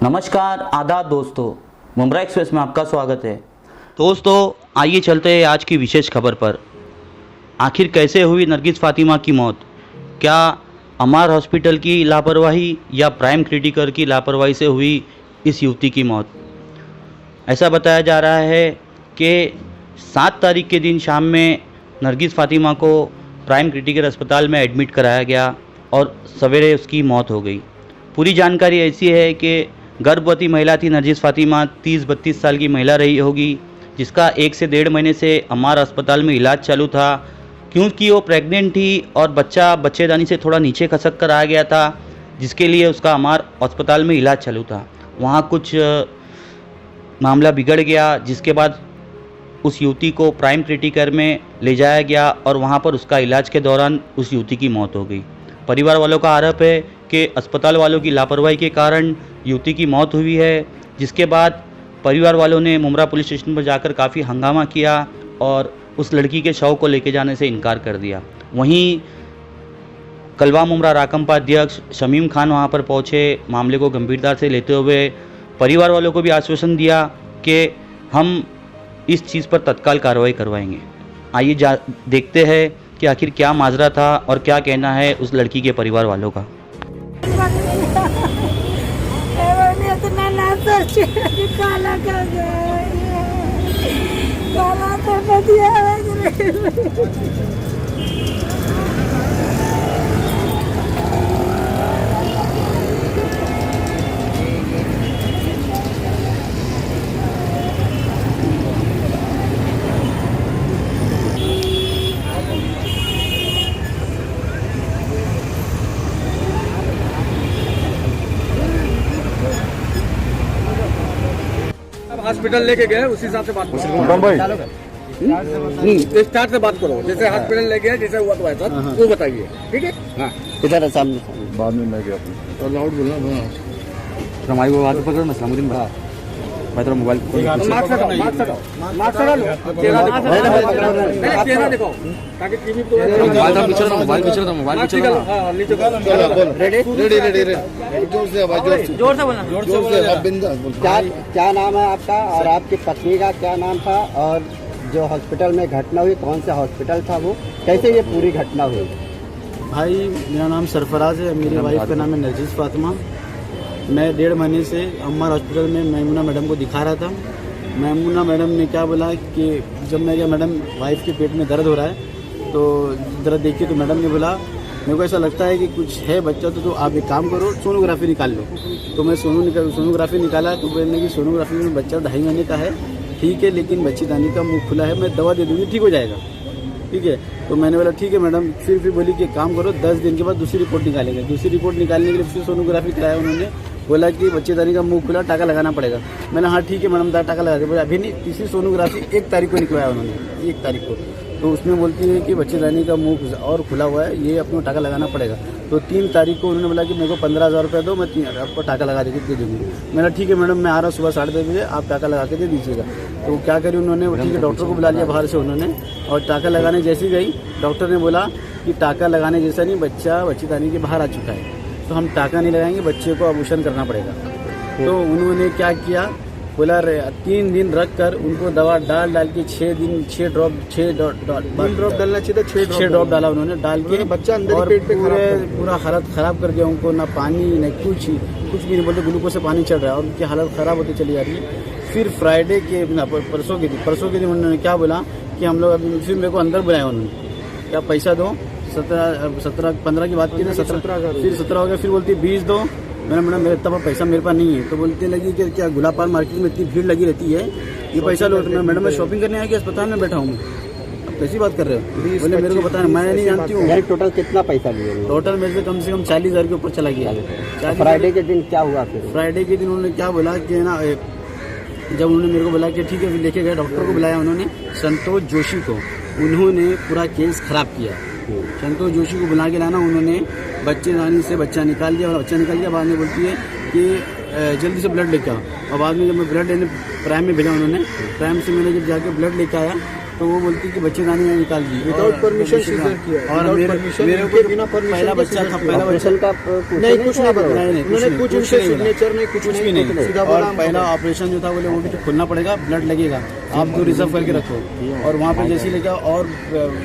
नमस्कार आदाब दोस्तों, मुंब्रा एक्सप्रेस में आपका स्वागत है। दोस्तों आइए चलते हैं आज की विशेष खबर पर। आखिर कैसे हुई नरगिस फातिमा की मौत? क्या अमार हॉस्पिटल की लापरवाही या प्राइम क्रिटिकर की लापरवाही से हुई इस युवती की मौत? ऐसा बताया जा रहा है कि 7 तारीख के दिन शाम में नरगिस फातिमा को प्राइम क्रिटिकर अस्पताल में एडमिट कराया गया और सवेरे उसकी मौत हो गई। पूरी जानकारी ऐसी है कि गर्भवती महिला थी नरगिस फातिमा, 30-32 साल की महिला रही होगी, जिसका 1 से 1.5 महीने से अमार अस्पताल में इलाज चालू था। क्योंकि वो प्रेग्नेंट थी और बच्चा बच्चेदानी से थोड़ा नीचे खसक कर आ गया था, जिसके लिए उसका अमार अस्पताल में इलाज चालू था। वहाँ कुछ मामला बिगड़ गया, जिसके बाद उस युवती को प्राइम क्रिटिकर में ले जाया गया और वहाँ पर उसका इलाज के दौरान उस युवती की मौत हो गई। परिवार वालों का आरोप है कि अस्पताल वालों की लापरवाही के कारण युवती की मौत हुई है, जिसके बाद परिवार वालों ने मुंब्रा पुलिस स्टेशन पर जाकर काफ़ी हंगामा किया और उस लड़की के शव को लेके जाने से इनकार कर दिया। वहीं कलवा मुंब्रा राकंपा अध्यक्ष शमीम खान वहां पर पहुंचे, मामले को गंभीरता से लेते हुए परिवार वालों को भी आश्वासन दिया कि हम इस चीज़ पर तत्काल कार्रवाई करवाएंगे। आइए देखते हैं कि आखिर क्या माजरा था और क्या कहना है उस लड़की के परिवार वालों का। हॉस्पिटल लेके गए उसी हिसाब से बात करो। स्टार्ट से बात करो, जैसे हॉस्पिटल ले गए जैसे हुआ तो ऐसा वो बताइए, ठीक है? हाँ इधर है सामने। बाद में मैं गया तो लाउड बोलना। हमारी वो बात पकड़ो ना, सलामुद्दीन भाई मैं तेरा मोबाइल मार्क्स हटाओ चेहरा दिखाओ ताकि टीवी को मोबाइल पीछे रेडी जोर से बोलना, जोर से अब बिंदास बोल। क्या नाम है आपका और आपकी पत्नी का क्या नाम था, और जो हॉस्पिटल में घटना हुई कौन सा हॉस्पिटल था, वो कैसे ये पूरी घटना हुई? भाई मेरा नाम सरफराज है, मेरी वाइफ का नाम है नरगिस फातिमा। मैं 1.5 महीने से अम्मार हॉस्पिटल में मैमुना मैडम को दिखा रहा था। मैमुना मैडम ने क्या बोला कि जब मैं क्या मैडम वाइफ के पेट में दर्द हो रहा है तो ज़रा देखिए, तो मैडम ने बोला मेरे को ऐसा लगता है कि कुछ है बच्चा, तो आप एक काम करो सोनोग्राफी निकाल लो। तो मैं सोनोग्राफी निकाला तो बोलने की सोनोग्राफी में बच्चा 2.5 महीने का है, ठीक है, लेकिन बच्चेदानी का मुंह खुला है, मैं दवा दे दूँगी, ठीक हो जाएगा, ठीक है। तो मैंने बोला ठीक है मैडम। फिर बोली कि काम करो 10 दिन के बाद दूसरी रिपोर्ट निकालेंगे। दूसरी रिपोर्ट निकालने के लिए फिर सोनोग्राफी कराया उन्होंने, बोला कि बच्चेदानी का मुंह खुला, टाका लगाना पड़ेगा। मैंने हाँ ठीक है मैडम, टाका लगा के बोला अभी नहीं। तीसरी सोनोग्राफी 1 तारीख को निकलवाया उन्होंने, 1 तारीख को। तो उसमें बोलती है कि बच्चेदानी का मुंह और खुला हुआ है, ये अपना टाका लगाना पड़ेगा। तो 3 तारीख को उन्होंने बोला कि मेरे को 15,000 रुपये दो, मैं आपको टाका लगा दे दूँगी। मैंने ठीक है मैडम, मैं आ रहा सुबह 10:30 बजे, आप टाका लगा के दे दीजिएगा। तो क्या करी उन्होंने, ठीक है डॉक्टर को बुला लिया बाहर से उन्होंने, और टाका लगाने जैसी गई डॉक्टर ने बोला कि टाका लगाने जैसा नहीं, बच्चेदानी के बाहर आ चुका है, तो हम टाका नहीं लगाएंगे, बच्चे को आभूषण करना पड़ेगा। तो उन्होंने क्या किया, बोला 3 दिन रख कर उनको दवा डाल के 6 दिन 6 ड्रॉप डालना चाहिए था, 6 ड्रॉप डाला उन्होंने, डाल के बच्चा अंदर पेट पे पूरा हालत खराब कर दिया। उनको ना पानी न कुछ भी नहीं, बोलते ग्लूकोज से पानी चढ़ रहा है और उनकी हालत खराब होती चली जा रही है। फिर फ्राइडे के परसों के दिन उन्होंने क्या बोला कि हम लोग अभी, फिर मेरे को अंदर बुलाया उन्होंने, क्या पैसा दो, 15 की बात की ना, 17 फिर 17 हो गया। फिर बोलती 20 दो। मैंने मैडम मेरे इतना पैसा मेरे पास नहीं है। तो बोलते लगी कि क्या गुलापार मार्केट में इतनी भीड़ लगी रहती है, ये पैसा लो। तो मैडम मैं शॉपिंग करने आया कि अस्पताल में बैठा हूँ, अब कैसी बात कर रहे हो? बोले मेरे को पता नहीं, मैं नहीं जानती हूँ। टोटल कितना पैसा लिए? टोटल मेरे से कम 40,000 के ऊपर चला गया। फ्राइडे के दिन क्या हुआ? फिर फ्राइडे के दिन उन्होंने क्या बोला कि ना, जब उन्होंने मेरे को बोला कि ठीक है, फिर लेके गए डॉक्टर को बुलाया उन्होंने, संतोष जोशी को। उन्होंने पूरा केस खराब किया। संतोष जोशी को बुला के लाना, उन्होंने बच्चेदानी से बच्चा निकाल दिया, और बच्चा निकाल दिया। बाद में बोलती है कि जल्दी से ब्लड लेकर आओ। और बाद में जब मैं ब्लड लेने प्राइम में भेजा उन्होंने, प्राइम से मैंने जब जाके ब्लड लेकर आया तो वो बोलती कि बच्चेदानी में निकाल दी विदाउट परमिशन सीजर किया और Without मेरे permission, मेरे इनके को बिना permission पहला के बच्चा scissor था किया। पहला ऑपरेशन का नहीं कुछ नहीं बोला नहीं, उन्होंने कुछ नहीं, उनसे नहीं बोला। सिग्नेचर नहीं कुछ भी नहीं सीधा और बोला पहला ऑपरेशन जो था बोले वो भी तो खोलना पड़ेगा, ब्लड लगेगा, आप तो रिजर्व करके रखो। और वहाँ पे जैसे लेकर और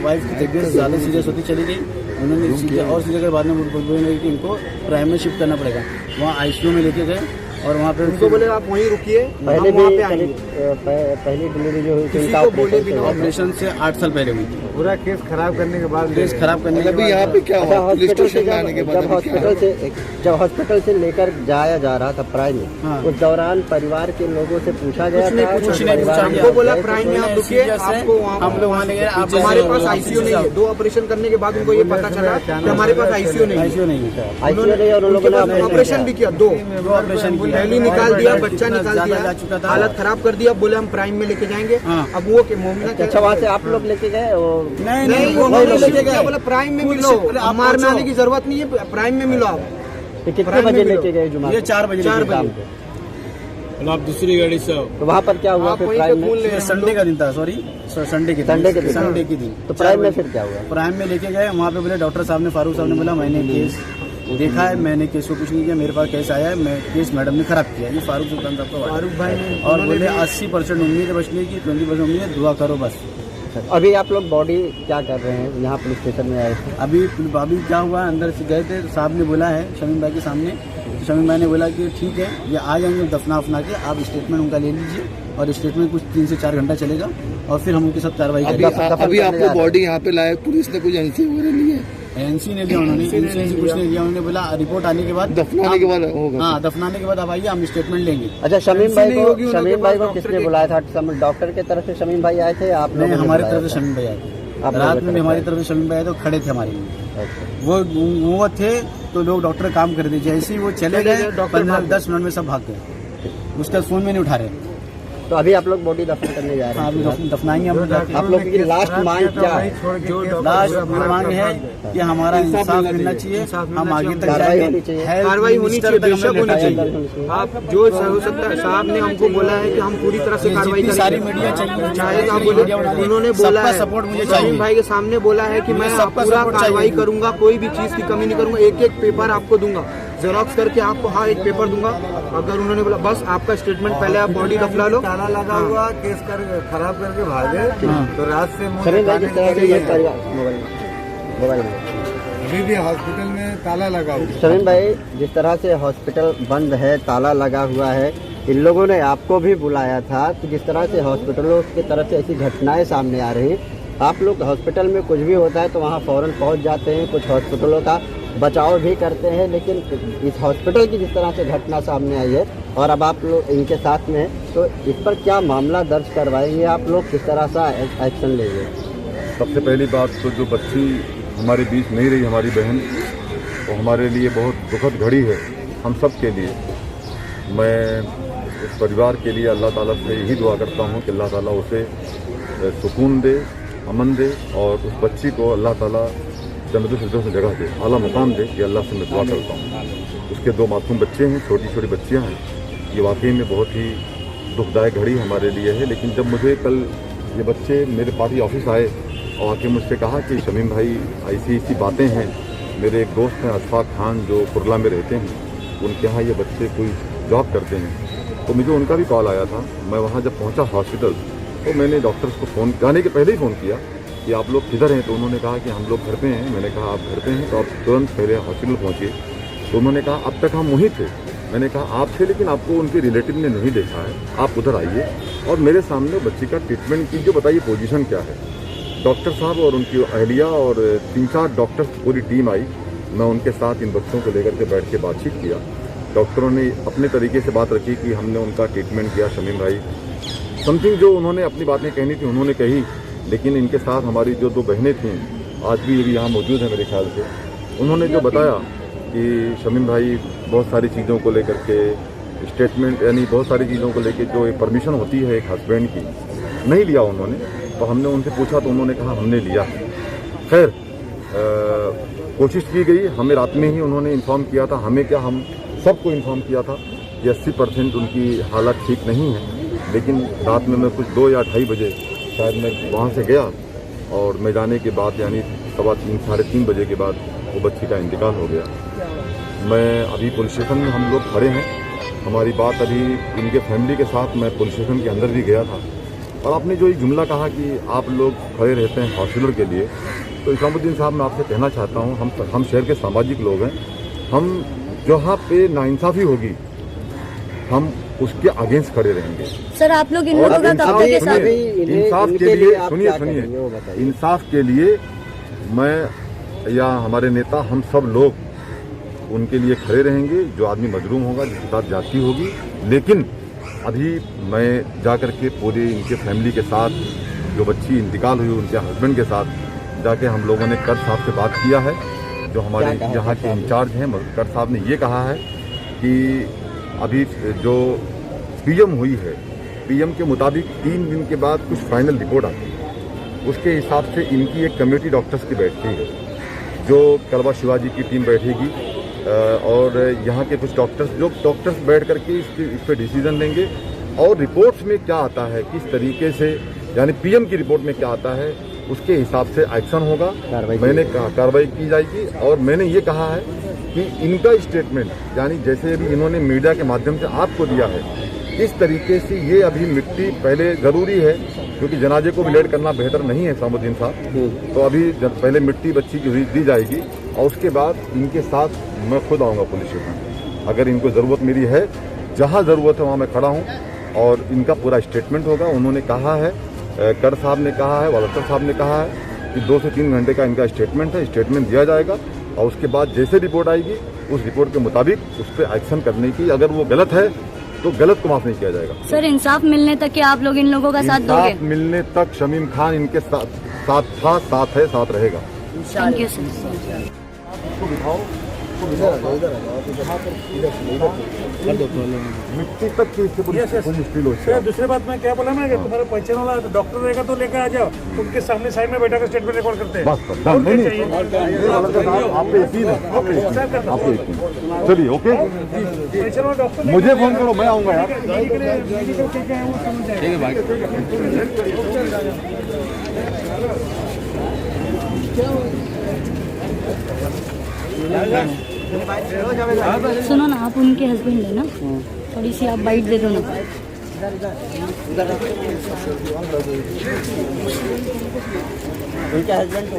वाइफ की तबीयत ज़्यादा सीरियस होती चली गई, उन्होंने सीधे के बाद में बोले कि इनको प्राइम में शिफ्ट करना पड़ेगा। वहाँ आईसीयू में लेके गए और वहाँ पे उनको बोले आप वहीं रुकिए, पहले हम वहाँ भी पे आएंगे। पहली डिलीवरी जो हुई थी किसी उनका को बोले बिना ऑपरेशन से 8 साल पहले हुई थी। पूरा केस खराब करने के बाद केस खराब करने के अभी बाद यहाँ पे क्या अच्छा, हुआ? पुलिस हॉस्पिटल से स्टेशन में आने के बाद हॉस्पिटल से लेकर जाया जा रहा था प्राइम में, हाँ। उस दौरान परिवार के लोगों से पूछा गया था, कुछ नहीं पूछा परिवार गया। हमको बोला गए थे, प्राइम में आप उन्होंने रुकिए, सीरियस है, आपको वहाँ हम लोग वहाँ ले गए। आप हमारे जैसे पास आईसीयू नहीं है। 2 ऑपरेशन करने के बाद उनको ये पता चला कि हमारे पास आईसीयू नहीं है। आईसीयू नहीं है। आईसीयू नहीं और उन लोगों ने ऑपरेशन भी किया 2 ऑपरेशन किया। पहली निकाल दिया, और बच्चा निकाल ज़्यादा दिया, जा चुका था। हालत खराब कर दिया। बोले हम प्राइम में लेके जाएंगे। हाँ। अब वो के मोमिना अच्छा वहाँ से आप लोग लेके गए नहीं वो नहीं लेके गए, बोला प्राइम में मिलो, हमारे में आने की जरूरत नहीं है, प्राइम में मिलो आप। तो कितने प्राइम में बजे मिलो। लेके गए जुमा ये 4 बजे 4 शाम बजे। को? आप दूसरी गाड़ी से तो वहाँ पर क्या हुआ आप फिर वहीं प्राइम पे में? खून ले ये संडे का दिन था, सॉरी संडे के संडे के दिन। संडे के दिन तो प्राइम में फिर क्या हुआ? प्राइम में लेके गए। वहाँ पे बोले डॉक्टर साहब ने, फारूक साहब ने बोला मैंने केस देखा है, मैंने केस को कुछ नहीं किया, मेरे पास केस आया है, मैं केस मैडम ने खराब किया। ये फारूक सुल्तान साहब का फारूक भाई ने और बोले 80% उम्मीद है बचने की, 20% उम्मीद है, दुआ करो बस। अभी आप लोग बॉडी क्या कर रहे हैं? यहाँ पुलिस स्टेशन में आए थे, अभी क्या हुआ, अंदर से गए थे, साहब ने बोला है शमीम भाई के सामने, शमीम भाई ने बोला कि ठीक है ये आ जाएंगे दफना उफना के, आप स्टेटमेंट उनका ले लीजिए और स्टेटमेंट कुछ 3 से 4 घंटा चलेगा और फिर हम उनके साथ कार्रवाई अभी करेंगे। अभी आपको बॉडी यहाँ पे लाए, पुलिस ने कुछ एनसी वगैरह ली है? एनसी ने लिया, उन्होंने एनसी कुछ नहीं लिया, उन्होंने बोला रिपोर्ट आने के बाद दफनाने के बाद होगा। हाँ दफनाने के बाद आप आइए, हम स्टेटमेंट लेंगे। अच्छा शमीम भाई नहीं होगी उनके को पास किसने डॉक्टर बुलाया था? डॉक्टर की तरफ से शमीम भाई आए थे या आप नहीं, लोगों ने हमारी बुलाया तरफ से था? शमीम भाई आए आप थे, लोगों रात की में तरफ हमारी से? तरफ से शमीम भाई आए तो खड़े थे हमारे लिए। अच्छा। वो थे तो लोग डॉक्टर काम कर दिए, जैसे ही वो चले गए डॉक्टर 15-10 मिनट में सब भाग गए, उसका फोन में नहीं उठा रहे। तो अभी आप लोग बॉडी दफन करने जा रहे हाँ, हैं? अभी दफनाएंगे हम जाके। आप लोगों की लास्ट मांग क्या है? लास्ट मांग है कि हमारा इंसाफ मिलना चाहिए, हम आगे तक कार्रवाई होनी जाएंगे। चाहिए। हेल्थ कार्रवाई होनी मिनिस्टर चाहिए, तक बेशक हमें होनी लेना चाहिए। आप जो हो सकता है, साहब ने हमको बोला है कि हम पूरी तरह से कार्रवाई जितनी करेंगे। सारी मीडिया चाहिए, चाहे आप बोले, उन्होंने बोला सबका है, सपोर्ट मुझे शमीम चाहिए। भाई के सामने बोला है कि मैं सबका पूरा सपोर्ट कार्रवाई चाहिए। करूंगा, कोई भी चीज की कमी नहीं करूंगा, एक पेपर आपको दूंगा, जेरोक्स करके आपको हाँ एक पेपर दूंगा। अगर उन्होंने बोला बस आपका स्टेटमेंट पहले आप बॉडी दफना लो, ताला लगा हुआ, केस कर खराब करके भागे, तो रात से मुझे शमीम भाई जिस तरह से ये परिवार मोबाइल में अभी भी हॉस्पिटल में ताला लगा हुआ। शमीम भाई जिस तरह से हॉस्पिटल बंद है, ताला लगा हुआ है, इन लोगों ने आपको भी बुलाया था कि जिस तरह से हॉस्पिटलों की तरफ से ऐसी घटनाएं सामने आ रही, आप लोग हॉस्पिटल में कुछ भी होता है तो वहाँ फौरन पहुँच जाते हैं, कुछ हॉस्पिटलों का बचाव भी करते हैं, लेकिन इस हॉस्पिटल की जिस तरह से घटना सामने आई है और अब आप लोग इनके साथ में हैं, तो इस पर क्या मामला दर्ज करवाएंगे आप लोग, किस तरह से एक्शन लेंगे? सबसे पहली बात तो जो बच्ची हमारे बीच नहीं रही, हमारी बहन, वो हमारे लिए बहुत दुखद घड़ी है, हम सब के लिए। मैं इस परिवार के लिए अल्लाह ताला से यही दुआ करता हूँ कि अल्लाह ताला उसे सुकून दे, अमन दे और उस बच्ची को अल्लाह ताला जन्नत फिरदौस से जगह दे, आला मुकाम दे, ये अल्लाह से मैं दुआ करता हूँ। उसके 2 मासूम बच्चे हैं, छोटी छोटी बच्चियाँ हैं। ये वाकई में बहुत ही दुखदायक घड़ी हमारे लिए है। लेकिन जब मुझे कल ये बच्चे मेरे पार्टी ऑफिस आए और आके मुझसे कहा कि शमीम भाई ऐसी बातें हैं, मेरे एक दोस्त हैं अशफाक खान जो कुरला में रहते हैं, उनके यहाँ ये बच्चे कोई जॉब करते हैं, तो मुझे उनका भी कॉल आया था। मैं वहाँ जब पहुँचा हॉस्पिटल तो मैंने डॉक्टर्स को फ़ोन जाने के पहले ही फ़ोन किया कि आप लोग किधर हैं, तो उन्होंने कहा कि हम लोग घर पे हैं। मैंने कहा आप घर पे हैं तो आप तुरंत पहले हॉस्पिटल पहुँचिए। तो उन्होंने कहा अब तक हम वहीं थे। मैंने कहा आप थे लेकिन आपको उनके रिलेटिव ने नहीं देखा है, आप उधर आइए और मेरे सामने बच्ची का ट्रीटमेंट कीजिए, बताइए पोजीशन क्या है। डॉक्टर साहब और उनकी अहलिया और 3-4 डॉक्टर्स पूरी टीम आई। मैं उनके साथ इन बच्चों को लेकर के बैठ के बातचीत किया। डॉक्टरों ने अपने तरीके से बात रखी कि हमने उनका ट्रीटमेंट किया। शमीम भाई समथिंग जो उन्होंने अपनी बातें कहनी थी उन्होंने कही, लेकिन इनके साथ हमारी जो 2 बहनें थीं, आज भी ये भी यहाँ मौजूद है मेरे ख्याल से, उन्होंने जो बताया कि शमीम भाई बहुत सारी चीज़ों को लेकर के स्टेटमेंट, यानी बहुत सारी चीज़ों को लेकर जो एक परमिशन होती है एक हस्बैंड की, नहीं लिया उन्होंने। तो हमने उनसे पूछा तो उन्होंने कहा हमने लिया। खैर कोशिश की गई, हमें रात में ही उन्होंने इन्फॉर्म किया था, हमें क्या हम सबको इन्फॉर्म किया था कि 80% उनकी हालत ठीक नहीं है। लेकिन रात में मैं कुछ 2 या 2:30 बजे शायद मैं वहाँ से गया और मैं जाने के बाद यानी 3:15 साढ़े 3 बजे के बाद वो बच्ची का इंतकाल हो गया। मैं अभी पुलिस स्टेशन में हम लोग खड़े हैं, हमारी बात अभी इनके फैमिली के साथ मैं पुलिस स्टेशन के अंदर भी गया था। और आपने जो ये जुमला कहा कि आप लोग खड़े रहते हैं हॉस्पिटल के लिए, तो इस्लामुद्दीन साहब मैं आपसे कहना चाहता हूँ, हम शहर के सामाजिक लोग हैं, हम जहाँ पे नाइंसाफ़ी होगी हम उसके अगेंस्ट खड़े रहेंगे। सर आप लोग इन लोगों का कब तक के साथ? इंसाफ के लिए सुनिए, इंसाफ के लिए मैं या हमारे नेता हम सब लोग उनके लिए खड़े रहेंगे। जो आदमी मजलूम होगा, जिसके साथ ज्यादती होगी, लेकिन अभी मैं जाकर के पूरी इनके फैमिली के साथ, जो बच्ची इंतकाल हुई उनके हस्बैंड के साथ जाके हम लोगों ने कर साहब से बात किया है। जो हमारे यहाँ के इंचार्ज हैं कर साहब ने ये कहा है कि अभी जो पीएम हुई है, पीएम के मुताबिक 3 दिन के बाद कुछ फाइनल रिपोर्ट आती है, उसके हिसाब से इनकी एक कमेटी डॉक्टर्स की बैठती है, जो कलवा शिवाजी की टीम बैठेगी और यहाँ के कुछ डॉक्टर्स बैठ करके इस पर डिसीजन लेंगे और रिपोर्ट्स में क्या आता है, किस तरीके से यानी पीएम की रिपोर्ट में क्या आता है, उसके हिसाब से एक्शन होगा। मैंने कहा कार्रवाई की जाएगी। और मैंने ये कहा है कि इनका स्टेटमेंट यानी जैसे अभी इन्होंने मीडिया के माध्यम से आपको दिया है, इस तरीके से ये अभी मिट्टी पहले ज़रूरी है, क्योंकि जनाजे को भी लेट करना बेहतर नहीं है इस्लामुद्दीन साहब। तो अभी जब पहले मिट्टी बच्ची की दी जाएगी और उसके बाद इनके साथ मैं खुद आऊँगा पुलिस स्टेशन। अगर इनको ज़रूरत मेरी है, जहाँ ज़रूरत है वहाँ मैं खड़ा हूँ और इनका पूरा स्टेटमेंट होगा। उन्होंने कहा है, कर साहब ने कहा है, वालकर साहब ने कहा है कि 2 से 3 घंटे का इनका स्टेटमेंट है, स्टेटमेंट दिया जाएगा और उसके बाद जैसे रिपोर्ट आएगी उस रिपोर्ट के मुताबिक उस पर एक्शन करने की, अगर वो गलत है तो गलत को माफ नहीं किया जाएगा। सर इंसाफ मिलने तक क्या आप लोग इन लोगों का साथ दोगे? इंसाफ मिलने तक शमीम खान इनके साथ है, साथ रहेगा। Thank you sir. मिट्टी तक की इससे पुलिस मुश्किल हो सर दूसरी बात मैं क्या बोला ना कि तुम्हारा पहचान वाला डॉक्टर रहेगा तो लेकर आ जाओ, उनके सामने साइड में बैठा कर स्टेटमेंट रिकॉर्ड करते हैं। बस आप पे यकीन है, आप पे यकीन। चलिए ओके, पहचान वाला डॉक्टर मुझे फोन करो, मैं आऊँगा यार। ठीक है भाई। सुनो ना, आप उनके हस्बैंड है ना, थोड़ी सी आप बाइट दे दो ना। उनके हस्बैंड को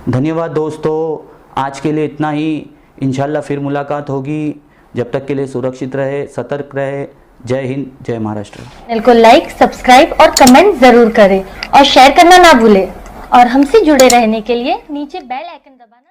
धन्यवाद दोस्तों, आज के लिए इतना ही। इंशाल्लाह फिर मुलाकात होगी। जब तक के लिए सुरक्षित रहे, सतर्क रहे। जय हिंद, जय महाराष्ट्र। चैनल को लाइक, सब्सक्राइब और कमेंट जरूर करें और शेयर करना ना भूलें। और हमसे जुड़े रहने के लिए नीचे बेल आइकन दबाना।